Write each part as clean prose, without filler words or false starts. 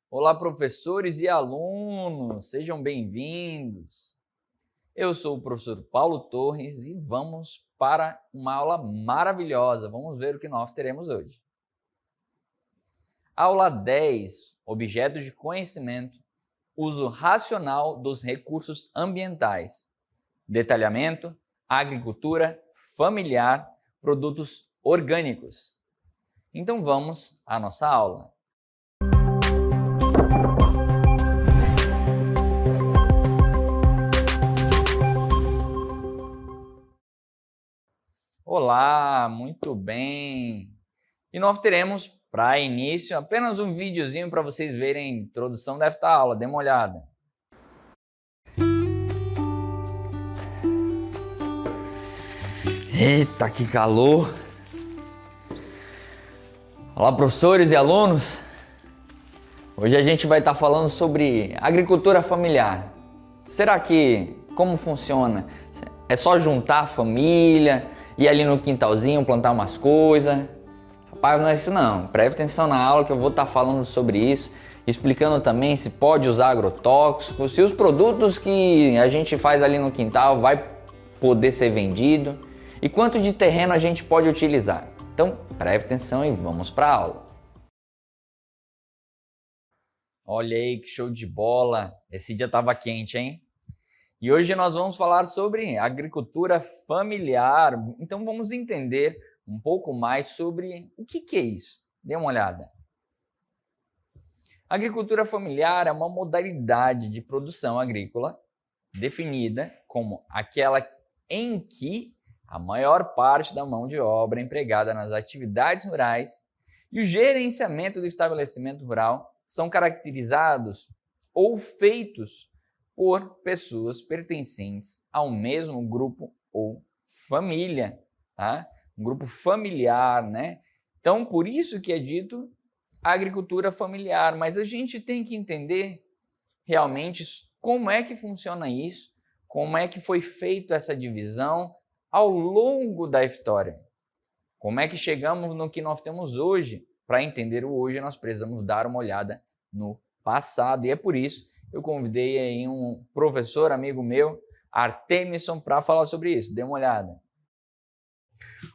Olá, professores e alunos, sejam bem-vindos. Eu sou o professor Paulo Torres e vamos para uma aula maravilhosa. Vamos ver o que nós teremos hoje. Aula 10, objetos de conhecimento, uso racional dos recursos ambientais, detalhamento, agricultura familiar, produtos orgânicos. Então vamos à nossa aula. Olá, muito bem! E nós teremos, para início, apenas um videozinho para vocês verem a introdução desta aula. Dê uma olhada. Eita, que calor! Olá, professores e alunos! Hoje a gente vai estar falando sobre agricultura familiar. Será que, como funciona? É só juntar a família, ir ali no quintalzinho, plantar umas coisas? Rapaz, não é isso não. Preste atenção na aula que eu vou estar falando sobre isso, explicando também se pode usar agrotóxicos, se os produtos que a gente faz ali no quintal vai poder ser vendido e quanto de terreno a gente pode utilizar. Então, preste atenção e vamos para a aula. Olha aí que show de bola! Esse dia estava quente, hein? E hoje nós vamos falar sobre agricultura familiar. Então vamos entender um pouco mais sobre o que é isso. Dê uma olhada. Agricultura familiar é uma modalidade de produção agrícola definida como aquela em que a maior parte da mão de obra é empregada nas atividades rurais e o gerenciamento do estabelecimento rural são caracterizados ou feitos por pessoas pertencentes ao mesmo grupo ou família, tá? Um grupo familiar, né? Então, por isso que é dito agricultura familiar, mas a gente tem que entender realmente como é que funciona isso, como é que foi feita essa divisão ao longo da história. Como é que chegamos no que nós temos hoje? Para entender o hoje, nós precisamos dar uma olhada no passado, e é por isso eu convidei aí um professor amigo meu, Artemison, para falar sobre isso. Dê uma olhada.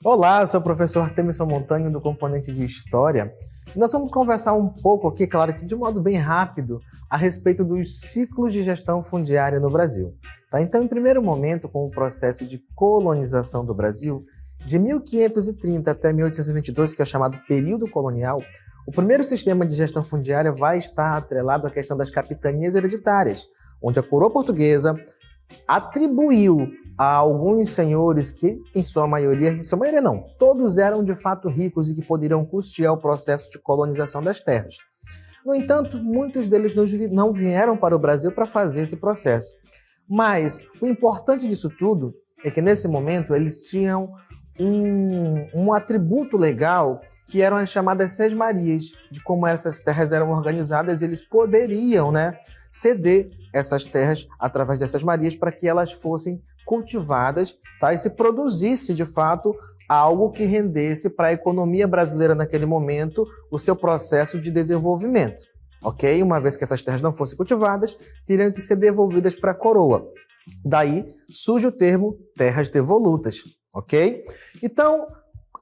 Olá, eu sou o professor Artemison Montanho, do componente de História. E nós vamos conversar um pouco aqui, claro que de modo bem rápido, a respeito dos ciclos de gestão fundiária no Brasil. Tá? Então, em primeiro momento, com o processo de colonização do Brasil, de 1530 até 1822, que é o chamado período colonial, o primeiro sistema de gestão fundiária vai estar atrelado à questão das capitanias hereditárias, onde a coroa portuguesa atribuiu a alguns senhores que, em sua maioria não, todos eram de fato ricos e que poderiam custear o processo de colonização das terras. No entanto, muitos deles não vieram para o Brasil para fazer esse processo. Mas o importante disso tudo é que, nesse momento, eles tinham um atributo legal que eram as chamadas sesmarias, de como essas terras eram organizadas, eles poderiam, ceder essas terras através dessas marias para que elas fossem cultivadas, tá? E se produzisse, de fato, algo que rendesse para a economia brasileira naquele momento o seu processo de desenvolvimento. Ok? Uma vez que essas terras não fossem cultivadas, teriam que ser devolvidas para a coroa. Daí surge o termo terras devolutas. Ok? Então,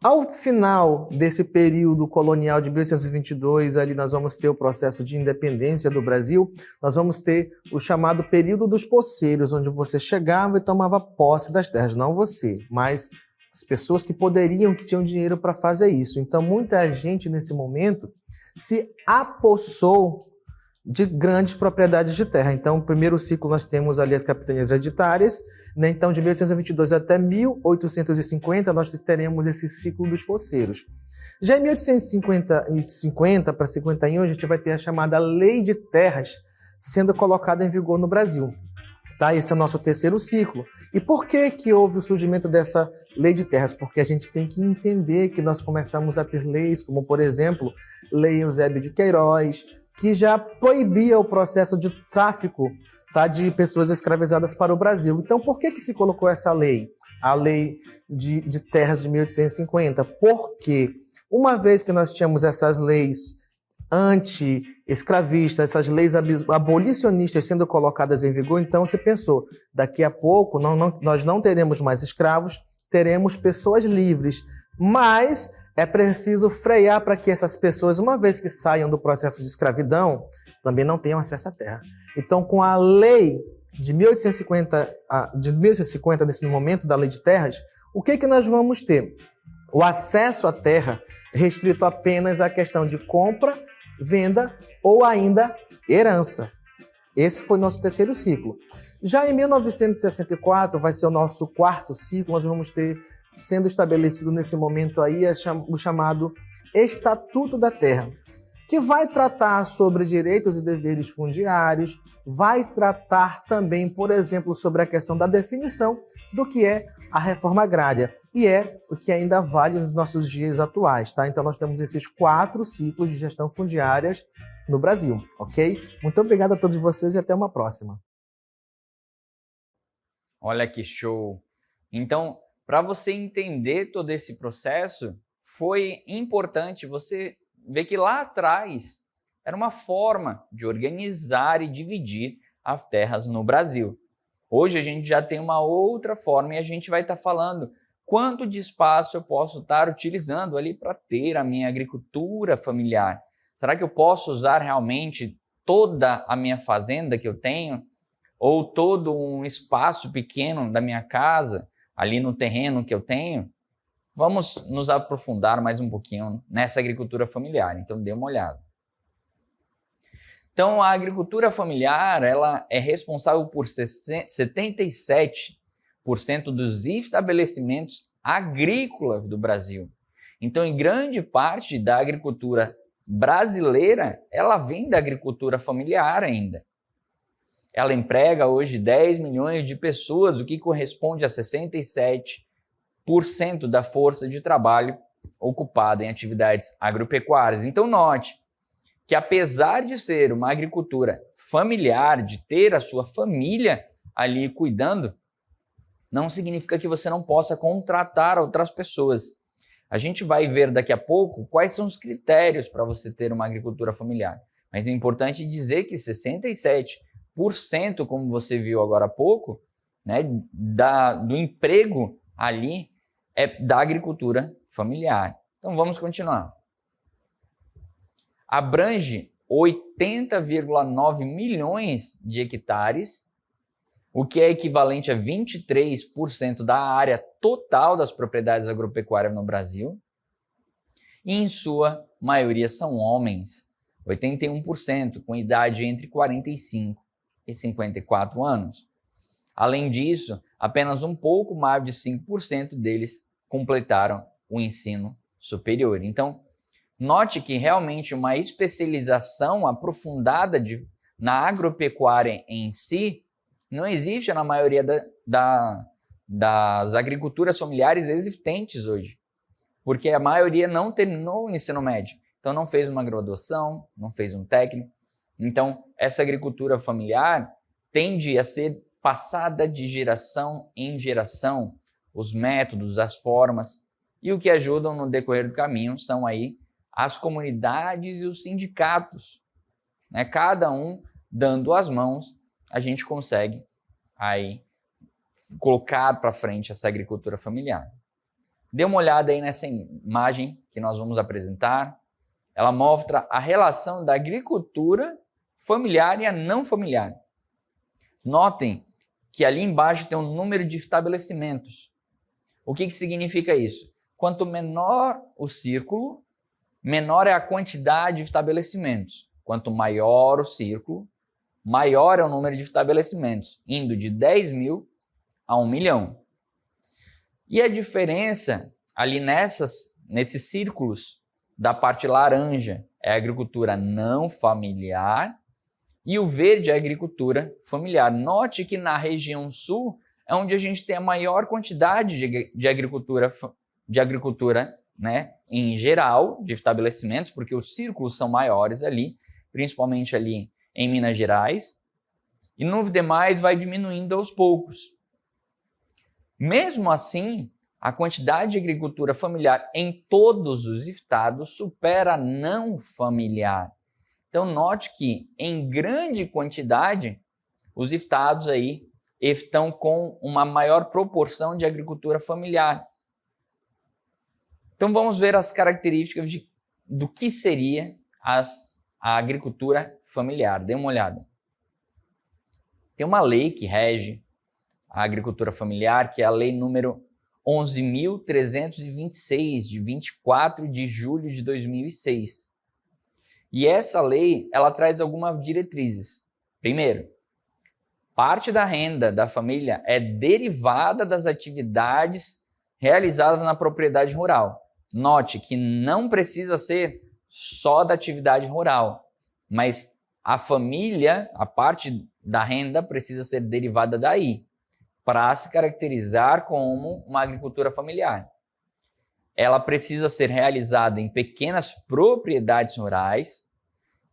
ao final desse período colonial de 1822, ali nós vamos ter o processo de independência do Brasil, nós vamos ter o chamado período dos poceiros, onde você chegava e tomava posse das terras, não você, mas as pessoas que poderiam, que tinham dinheiro para fazer isso. Então, muita gente nesse momento se apossou de grandes propriedades de terra. Então, no primeiro ciclo nós temos ali as capitanias hereditárias, né? Então, de 1822 até 1850, nós teremos esse ciclo dos poceiros. Já em 1850 para 51, a gente vai ter a chamada Lei de Terras sendo colocada em vigor no Brasil. Tá? Esse é o nosso terceiro ciclo. E por que que houve o surgimento dessa Lei de Terras? Porque a gente tem que entender que nós começamos a ter leis, como, por exemplo, Lei Eusébio de Queiroz, que já proibia o processo de tráfico, tá, de pessoas escravizadas para o Brasil. Então, por que se colocou essa lei? A lei de terras de 1850? Porque uma vez que nós tínhamos essas leis anti-escravistas, essas leis abolicionistas sendo colocadas em vigor, então se pensou, daqui a pouco nós não teremos mais escravos, teremos pessoas livres, mas é preciso frear para que essas pessoas, uma vez que saiam do processo de escravidão, também não tenham acesso à terra. Então, com a lei de 1850, nesse momento da lei de terras, o que nós vamos ter? O acesso à terra restrito apenas à questão de compra, venda ou ainda herança. Esse foi o nosso terceiro ciclo. Já em 1964, vai ser o nosso quarto ciclo, nós vamos ter sendo estabelecido nesse momento aí o chamado Estatuto da Terra, que vai tratar sobre direitos e deveres fundiários, vai tratar também, por exemplo, sobre a questão da definição do que é a reforma agrária, e é o que ainda vale nos nossos dias atuais, tá? Então nós temos esses 4 ciclos de gestão fundiárias no Brasil, ok? Muito obrigado a todos vocês e até uma próxima. Olha que show! Então, para você entender todo esse processo, foi importante você ver que lá atrás era uma forma de organizar e dividir as terras no Brasil. Hoje a gente já tem uma outra forma e a gente vai estar falando quanto de espaço eu posso estar utilizando ali para ter a minha agricultura familiar. Será que eu posso usar realmente toda a minha fazenda que eu tenho? Ou todo um espaço pequeno da minha casa, ali no terreno que eu tenho? Vamos nos aprofundar mais um pouquinho nessa agricultura familiar, então dê uma olhada. Então, a agricultura familiar, ela é responsável por 77% dos estabelecimentos agrícolas do Brasil. Então, em grande parte da agricultura brasileira, ela vem da agricultura familiar ainda. Ela emprega hoje 10 milhões de pessoas, o que corresponde a 67% da força de trabalho ocupada em atividades agropecuárias. Então, note que apesar de ser uma agricultura familiar, de ter a sua família ali cuidando, não significa que você não possa contratar outras pessoas. A gente vai ver daqui a pouco quais são os critérios para você ter uma agricultura familiar. Mas é importante dizer que 67%, como você viu agora há pouco, né, do emprego ali é da agricultura familiar. Então vamos continuar. Abrange 80,9 milhões de hectares, o que é equivalente a 23% da área total das propriedades agropecuárias no Brasil. E em sua maioria são homens, 81%, com idade entre 45 e 54 anos. Além disso, apenas um pouco mais de 5% deles completaram o ensino superior. Então, note que realmente uma especialização aprofundada na agropecuária em si não existe na maioria das agriculturas familiares existentes hoje, porque a maioria não terminou o ensino médio, então não fez uma graduação, não fez um técnico. Então, essa agricultura familiar tende a ser passada de geração em geração, os métodos, as formas, e o que ajudam no decorrer do caminho são aí as comunidades e os sindicatos, né? Cada um dando as mãos, a gente consegue aí colocar para frente essa agricultura familiar. Dê uma olhada aí nessa imagem que nós vamos apresentar. Ela mostra a relação da agricultura familiar e a não familiar. Notem que ali embaixo tem um número de estabelecimentos. O que significa isso? Quanto menor o círculo, menor é a quantidade de estabelecimentos. Quanto maior o círculo, maior é o número de estabelecimentos, indo de 10 mil a 1 milhão. E a diferença ali nesses círculos, da parte laranja é a agricultura não familiar e o verde é a agricultura familiar. Note que na região sul é onde a gente tem a maior quantidade de agricultura, né, em geral, de estabelecimentos, porque os círculos são maiores ali, principalmente ali em Minas Gerais, e no demais vai diminuindo aos poucos. Mesmo assim, a quantidade de agricultura familiar em todos os estados supera a não familiar. Então, note que, em grande quantidade, os estados aí estão com uma maior proporção de agricultura familiar. Então, vamos ver as características do que seria a agricultura familiar. Dê uma olhada. Tem uma lei que rege a agricultura familiar, que é a lei número 11.326, de 24 de julho de 2006. E essa lei, ela traz algumas diretrizes. Primeiro, parte da renda da família é derivada das atividades realizadas na propriedade rural. Note que não precisa ser só da atividade rural, mas a família, a parte da renda precisa ser derivada daí, para se caracterizar como uma agricultura familiar. Ela precisa ser realizada em pequenas propriedades rurais,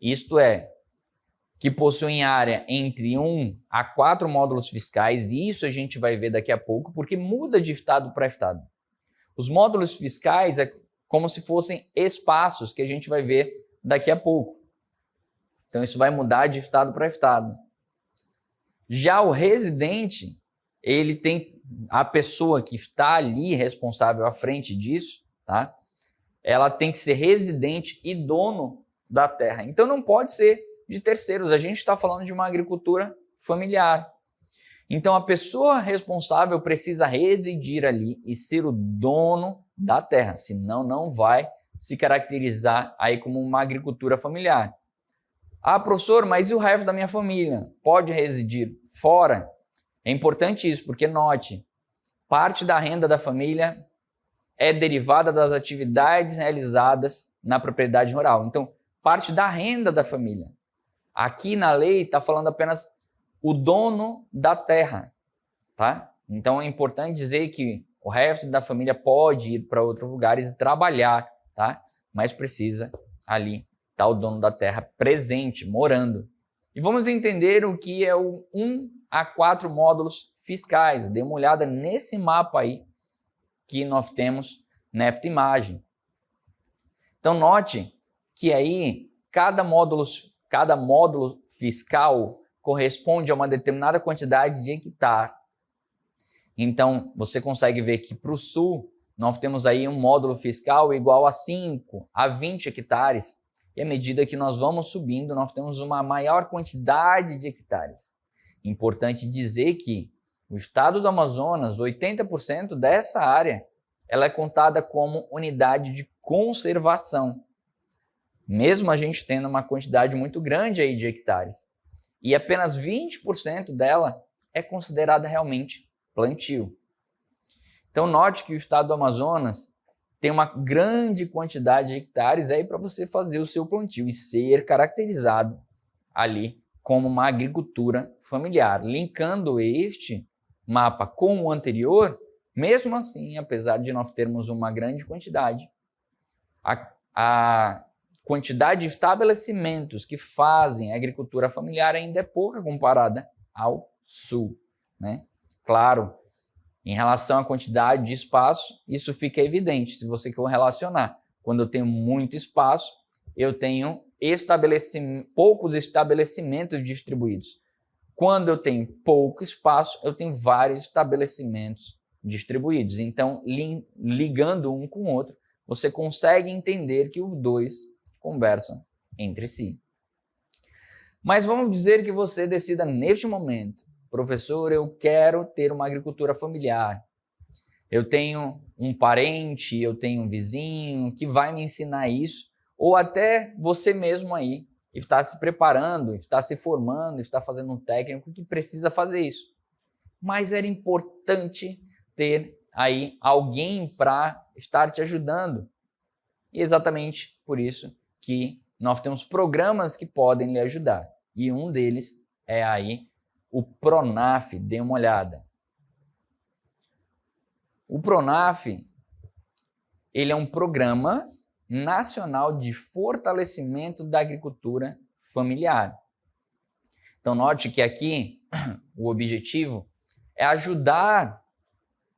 isto é, que possuem área entre 1 a 4 módulos fiscais, e isso a gente vai ver daqui a pouco, porque muda de estado para estado. Os módulos fiscais é como se fossem espaços, que a gente vai ver daqui a pouco. Então isso vai mudar de estado para estado. Já o residente, ele tem a pessoa que está ali responsável à frente disso, tá? Ela tem que ser residente e dono da terra. Então não pode ser de terceiros. A gente está falando de uma agricultura familiar. Então a pessoa responsável precisa residir ali e ser o dono da terra, senão não vai se caracterizar aí como uma agricultura familiar. Ah, professor, mas e o resto da minha família? Pode residir fora? É importante isso, porque note, parte da renda da família é derivada das atividades realizadas na propriedade rural. Então, parte da renda da família. Aqui na lei está falando apenas o dono da terra, tá? Então é importante dizer que o resto da família pode ir para outros lugares e trabalhar, tá? Mas precisa ali estar o dono da terra presente, morando. E vamos entender o que é o 1 a 4 módulos fiscais. Dê uma olhada nesse mapa aí que nós temos nesta imagem. Então note que aí cada módulo fiscal corresponde a uma determinada quantidade de hectare. Então você consegue ver que para o sul nós temos aí um módulo fiscal igual a 5 a 20 hectares. E à medida que nós vamos subindo, nós temos uma maior quantidade de hectares. Importante dizer que o estado do Amazonas, 80% dessa área, ela é contada como unidade de conservação. Mesmo a gente tendo uma quantidade muito grande aí de hectares. E apenas 20% dela é considerada realmente plantio. Então note que o estado do Amazonas tem uma grande quantidade de hectares aí para você fazer o seu plantio e ser caracterizado ali como uma agricultura familiar. Linkando este mapa com o anterior, mesmo assim, apesar de nós termos uma grande quantidade, a quantidade de estabelecimentos que fazem agricultura familiar ainda é pouca comparada ao sul, né? Claro, em relação à quantidade de espaço, isso fica evidente se você correlacionar. Quando eu tenho muito espaço, eu tenho poucos estabelecimentos distribuídos. Quando eu tenho pouco espaço, eu tenho vários estabelecimentos distribuídos. Então, ligando um com o outro, você consegue entender que os dois conversam entre si. Mas vamos dizer que você decida neste momento: professor, eu quero ter uma agricultura familiar. Eu tenho um parente, eu tenho um vizinho que vai me ensinar isso, ou até você mesmo aí está se preparando, está se formando, está fazendo um técnico que precisa fazer isso. Mas era importante ter aí alguém para estar te ajudando. E exatamente por isso que nós temos programas que podem lhe ajudar. E um deles é aí o PRONAF. Dê uma olhada. O PRONAF, ele é um programa nacional de fortalecimento da agricultura familiar. Então, note que aqui o objetivo é ajudar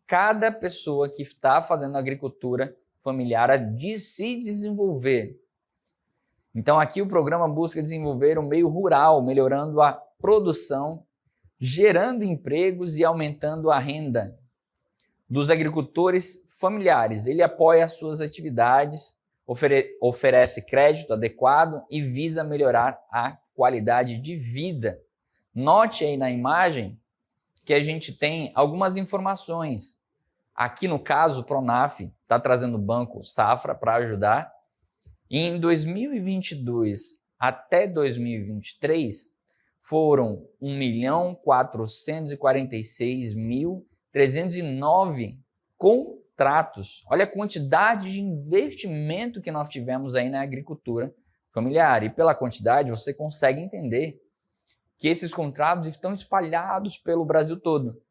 cada pessoa que está fazendo agricultura familiar a se desenvolver. Então, aqui o programa busca desenvolver o meio rural, melhorando a produção, gerando empregos e aumentando a renda dos agricultores familiares. Ele apoia as suas atividades, oferece crédito adequado e visa melhorar a qualidade de vida. Note aí na imagem que a gente tem algumas informações. Aqui no caso, o Pronaf está trazendo o Banco Safra para ajudar. E em 2022 até 2023 foram 1.446.309 contratos. Olha a quantidade de investimento que nós tivemos aí na agricultura familiar. E pela quantidade você consegue entender que esses contratos estão espalhados pelo Brasil todo.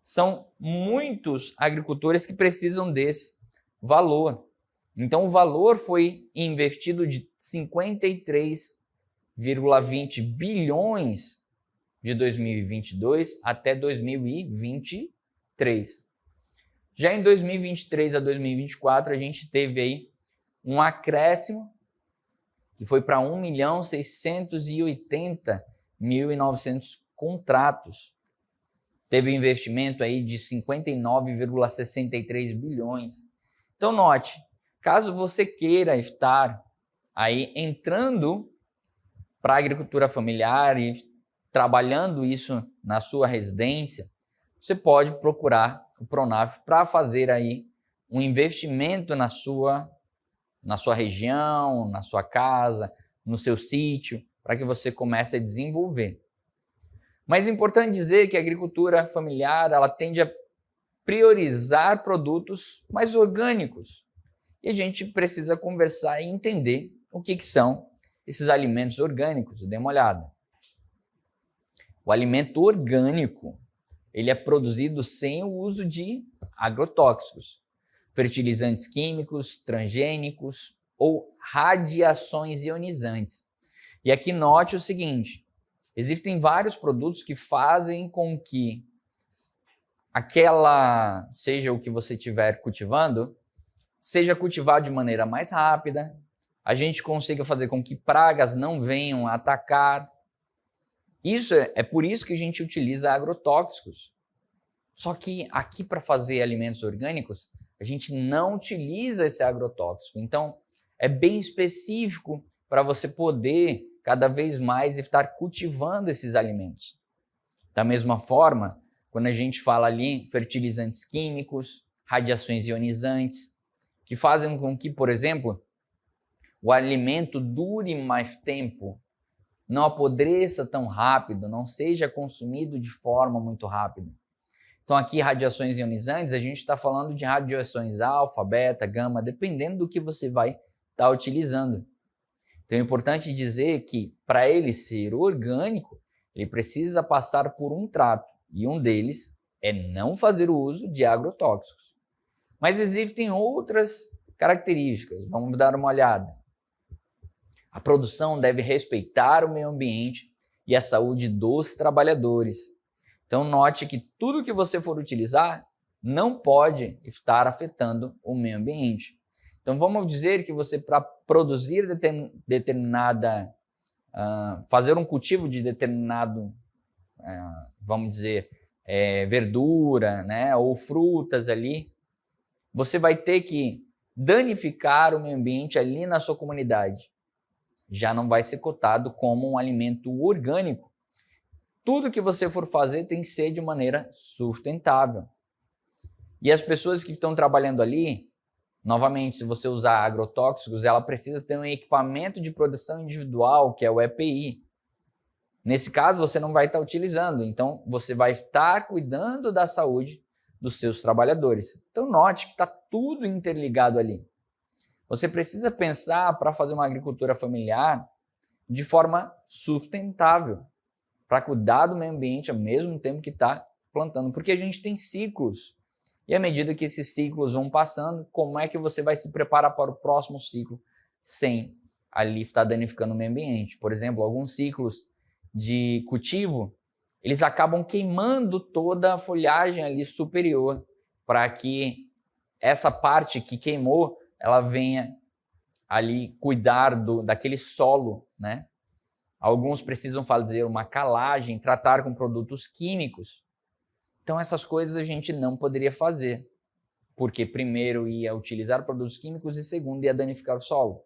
São muitos agricultores que precisam desse valor. Então, o valor foi investido de 53,20 bilhões de 2022 até 2023. Já em 2023 a 2024, a gente teve aí um acréscimo que foi para 1.680.900 contratos. Teve um investimento aí de 59,63 bilhões. Então, note, caso você queira estar aí entrando para a agricultura familiar e trabalhando isso na sua residência, você pode procurar o Pronaf para fazer aí um investimento na sua região, na sua casa, no seu sítio, para que você comece a desenvolver. Mas é importante dizer que a agricultura familiar ela tende a priorizar produtos mais orgânicos. E a gente precisa conversar e entender o que são esses alimentos orgânicos. Dê uma olhada. O alimento orgânico ele é produzido sem o uso de agrotóxicos, fertilizantes químicos, transgênicos ou radiações ionizantes. E aqui note o seguinte, existem vários produtos que fazem com que seja o que você estiver cultivando, seja cultivado de maneira mais rápida, a gente consiga fazer com que pragas não venham a atacar. É por isso que a gente utiliza agrotóxicos. Só que aqui para fazer alimentos orgânicos, a gente não utiliza esse agrotóxico. Então, é bem específico para você poder cada vez mais estar cultivando esses alimentos. Da mesma forma, quando a gente fala ali fertilizantes químicos, radiações ionizantes, que fazem com que, por exemplo, o alimento dure mais tempo, não apodreça tão rápido, não seja consumido de forma muito rápida. Então aqui radiações ionizantes, a gente está falando de radiações alfa, beta, gama, dependendo do que você vai estar utilizando. Então é importante dizer que para ele ser orgânico, ele precisa passar por um trato e um deles é não fazer o uso de agrotóxicos. Mas existem outras características, vamos dar uma olhada. A produção deve respeitar o meio ambiente e a saúde dos trabalhadores. Então note que tudo que você for utilizar não pode estar afetando o meio ambiente. Então vamos dizer que você para produzir fazer um cultivo de determinado, vamos dizer, verdura, né, ou frutas ali, você vai ter que danificar o meio ambiente ali na sua comunidade. Já não vai ser cotado como um alimento orgânico. Tudo que você for fazer tem que ser de maneira sustentável. E as pessoas que estão trabalhando ali, novamente, se você usar agrotóxicos, ela precisa ter um equipamento de proteção individual, que é o EPI. Nesse caso, você não vai estar utilizando, então você vai estar cuidando da saúde dos seus trabalhadores. Então note que está tudo interligado ali. Você precisa pensar para fazer uma agricultura familiar de forma sustentável, para cuidar do meio ambiente ao mesmo tempo que está plantando, porque a gente tem ciclos. E à medida que esses ciclos vão passando, como é que você vai se preparar para o próximo ciclo sem ali está danificando o meio ambiente. Por exemplo, alguns ciclos de cultivo, eles acabam queimando toda a folhagem ali superior para que essa parte que queimou, ela venha ali cuidar daquele solo, né? Alguns precisam fazer uma calagem, tratar com produtos químicos. Então essas coisas a gente não poderia fazer, porque primeiro ia utilizar produtos químicos e segundo ia danificar o solo.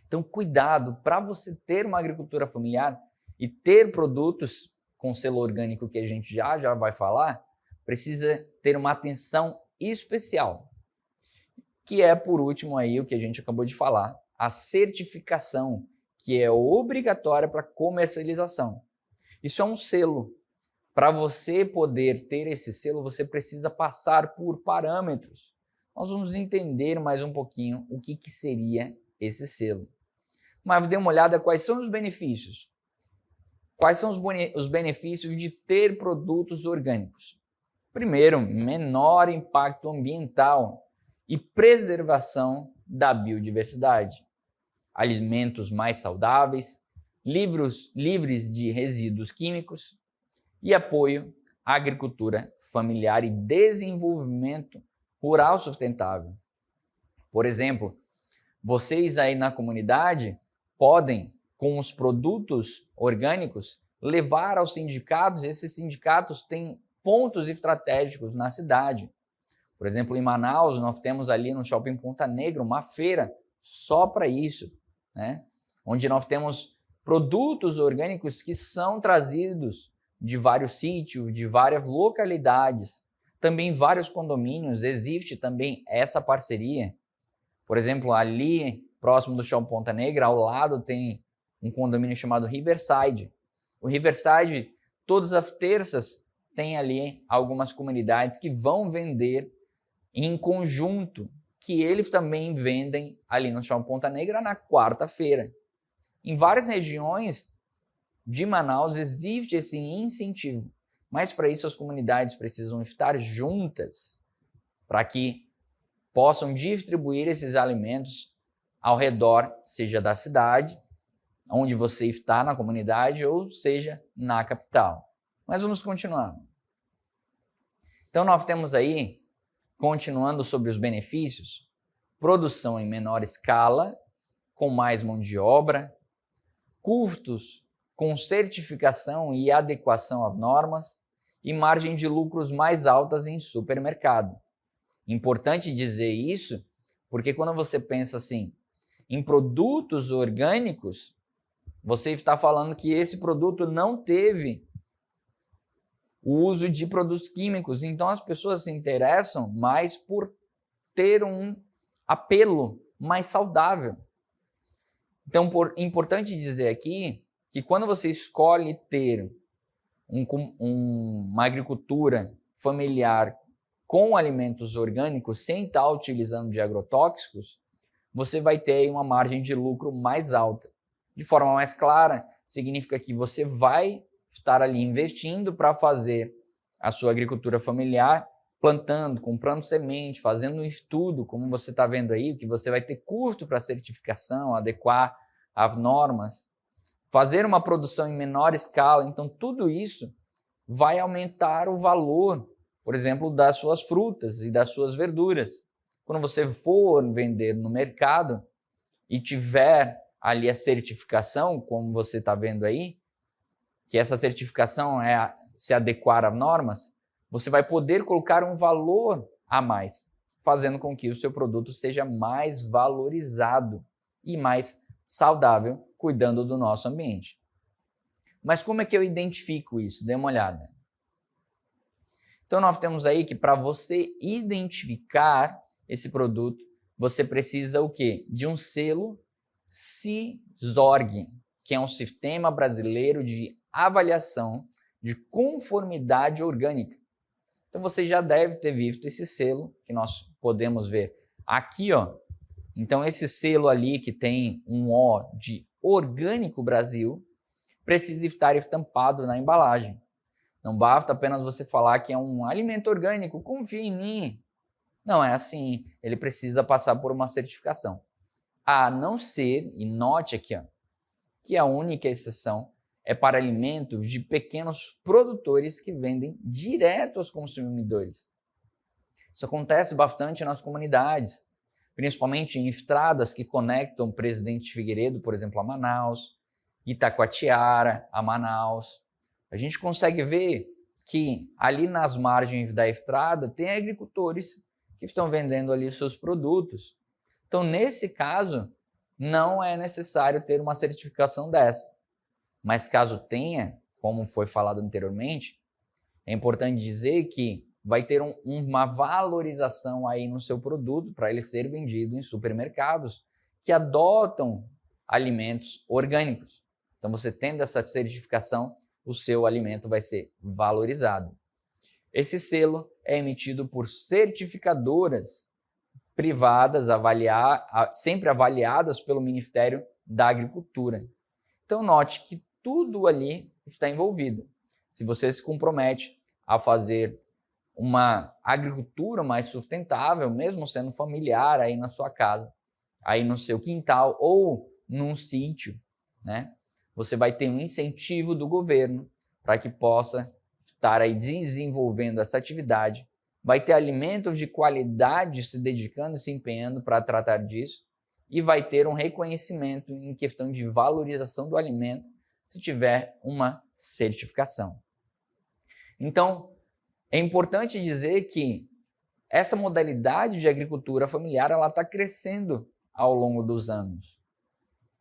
Então cuidado, para você ter uma agricultura familiar e ter produtos com selo orgânico que a gente já vai falar, precisa ter uma atenção especial, que é por último aí o que a gente acabou de falar, a certificação, que é obrigatória para comercialização. Isso é um selo. Para você poder ter esse selo, você precisa passar por parâmetros. Nós vamos entender mais um pouquinho o que seria esse selo. Mas dê uma olhada quais são os benefícios. Quais são os benefícios de ter produtos orgânicos? Primeiro, menor impacto ambiental e preservação da biodiversidade. Alimentos mais saudáveis, livres de resíduos químicos e apoio à agricultura familiar e desenvolvimento rural sustentável. Por exemplo, vocês aí na comunidade podem, com os produtos orgânicos, levar aos sindicatos, e esses sindicatos têm pontos estratégicos na cidade. Por exemplo, em Manaus, nós temos ali no Shopping Ponta Negra uma feira só para isso, né? Onde nós temos produtos orgânicos que são trazidos de vários sítios, de várias localidades. Também vários condomínios, existe também essa parceria. Por exemplo, ali próximo do Shopping Ponta Negra, ao lado tem um condomínio chamado Riverside. O Riverside, todas as terças, tem ali algumas comunidades que vão vender em conjunto, que eles também vendem ali no Shopping Ponta Negra na quarta-feira. Em várias regiões de Manaus existe esse incentivo, mas para isso as comunidades precisam estar juntas para que possam distribuir esses alimentos ao redor, seja da cidade, onde você está na comunidade, ou seja, na capital. Mas vamos continuar. Então nós temos aí, continuando sobre os benefícios, produção em menor escala, com mais mão de obra, custos com certificação e adequação às normas e margem de lucros mais altas em supermercado. Importante dizer isso, porque quando você pensa assim, em produtos orgânicos, você está falando que esse produto não teve o uso de produtos químicos. Então as pessoas se interessam mais por ter um apelo mais saudável. Então, importante dizer aqui que quando você escolhe ter uma agricultura familiar com alimentos orgânicos, sem estar utilizando de agrotóxicos, você vai ter uma margem de lucro mais alta. De forma mais clara, significa que você vai estar ali investindo para fazer a sua agricultura familiar, plantando, comprando semente, fazendo um estudo, como você está vendo aí, que você vai ter custo para certificação, adequar as normas, fazer uma produção em menor escala. Então, tudo isso vai aumentar o valor, por exemplo, das suas frutas e das suas verduras. Quando você for vender no mercado e tiver ali a certificação, como você está vendo aí, que essa certificação é se adequar às normas, você vai poder colocar um valor a mais, fazendo com que o seu produto seja mais valorizado e mais saudável, cuidando do nosso ambiente. Mas como é que eu identifico isso? Dê uma olhada. Então nós temos aí que para você identificar esse produto, você precisa o quê? De um selo SISORG, que é um Sistema Brasileiro de Avaliação de Conformidade Orgânica. Então você já deve ter visto esse selo que nós podemos ver aqui, ó. Então esse selo ali que tem um O de Orgânico Brasil precisa estar estampado na embalagem. Não basta apenas você falar que é um alimento orgânico, confia em mim. Não é assim, ele precisa passar por uma certificação. a não ser, e note aqui, ó, que a única exceção é para alimentos de pequenos produtores que vendem direto aos consumidores. Isso acontece bastante nas comunidades, principalmente em estradas que conectam Presidente Figueiredo, por exemplo, a Manaus, Itacoatiara a Manaus. A gente consegue ver que ali nas margens da estrada tem agricultores que estão vendendo ali seus produtos. Então, nesse caso, não é necessário ter uma certificação dessa. Mas caso tenha, como foi falado anteriormente, é importante dizer que vai ter uma valorização aí no seu produto para ele ser vendido em supermercados que adotam alimentos orgânicos. Então, você tendo essa certificação, o seu alimento vai ser valorizado. Esse selo é emitido por certificadoras privadas, sempre avaliadas pelo Ministério da Agricultura. Então, note que tudo ali está envolvido. Se você se compromete a fazer uma agricultura mais sustentável, mesmo sendo familiar aí na sua casa, aí no seu quintal ou num sítio, né? Você vai ter um incentivo do governo para que possa estar aí desenvolvendo essa atividade. Vai ter alimentos de qualidade se dedicando e se empenhando para tratar disso e vai ter um reconhecimento em questão de valorização do alimento se tiver uma certificação. Então, é importante dizer que essa modalidade de agricultura familiar ela está crescendo ao longo dos anos.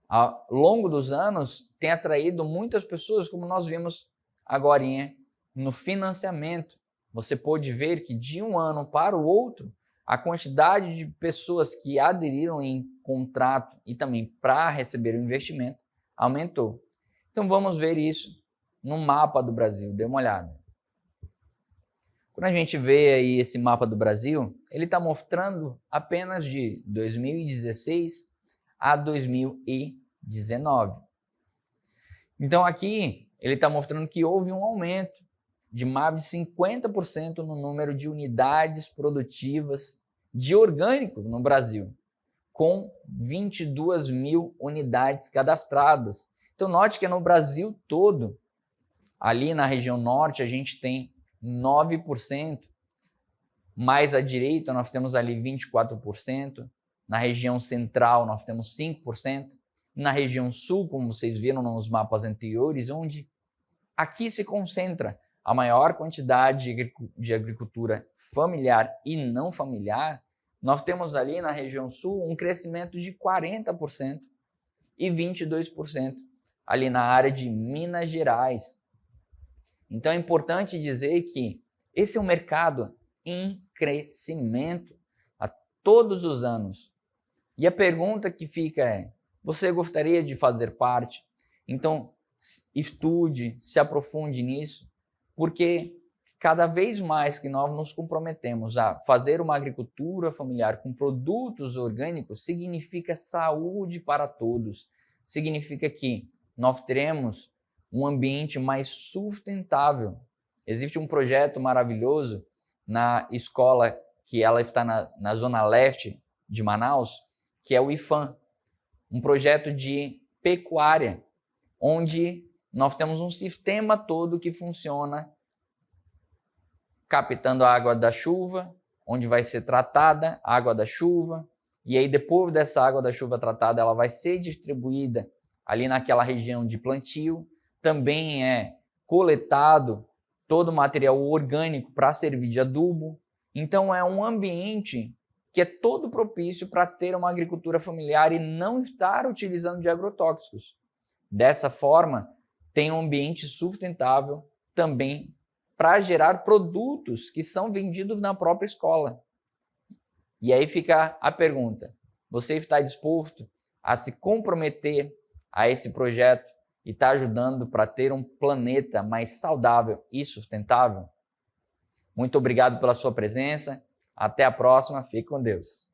Ao longo dos anos, tem atraído muitas pessoas, como nós vimos agora no financiamento. Você pôde ver que de um ano para o outro, a quantidade de pessoas que aderiram em contrato e também para receber o investimento aumentou. Então vamos ver isso no mapa do Brasil, dê uma olhada. Quando a gente vê aí esse mapa do Brasil, ele está mostrando apenas de 2016 a 2019. Então aqui ele está mostrando que houve um aumento de mais de 50% no número de unidades produtivas de orgânicos no Brasil, com 22 mil unidades cadastradas. Então note que no Brasil todo, ali na região norte, a gente tem 9%, mais à direita nós temos ali 24%, na região central nós temos 5%, na região sul, como vocês viram nos mapas anteriores, onde aqui se concentra a maior quantidade de agricultura familiar e não familiar, nós temos ali na região sul um crescimento de 40% e 22% ali na área de Minas Gerais. Então é importante dizer que esse é um mercado em crescimento a todos os anos. E a pergunta que fica é, você gostaria de fazer parte? Então estude, se aprofunde nisso, porque cada vez mais que nós nos comprometemos a fazer uma agricultura familiar com produtos orgânicos, significa saúde para todos. Significa que nós teremos um ambiente mais sustentável. Existe um projeto maravilhoso na escola que ela está na zona leste de Manaus, que é o IFAM, um projeto de pecuária, onde nós temos um sistema todo que funciona captando a água da chuva, onde vai ser tratada a água da chuva, e aí depois dessa água da chuva tratada, ela vai ser distribuída ali naquela região de plantio. Também é coletado todo o material orgânico para servir de adubo. Então é um ambiente que é todo propício para ter uma agricultura familiar e não estar utilizando de agrotóxicos. Dessa forma, tem um ambiente sustentável também para gerar produtos que são vendidos na própria escola. E aí fica a pergunta, você está disposto a se comprometer a esse projeto e está ajudando para ter um planeta mais saudável e sustentável? Muito obrigado pela sua presença. Até a próxima. Fique com Deus.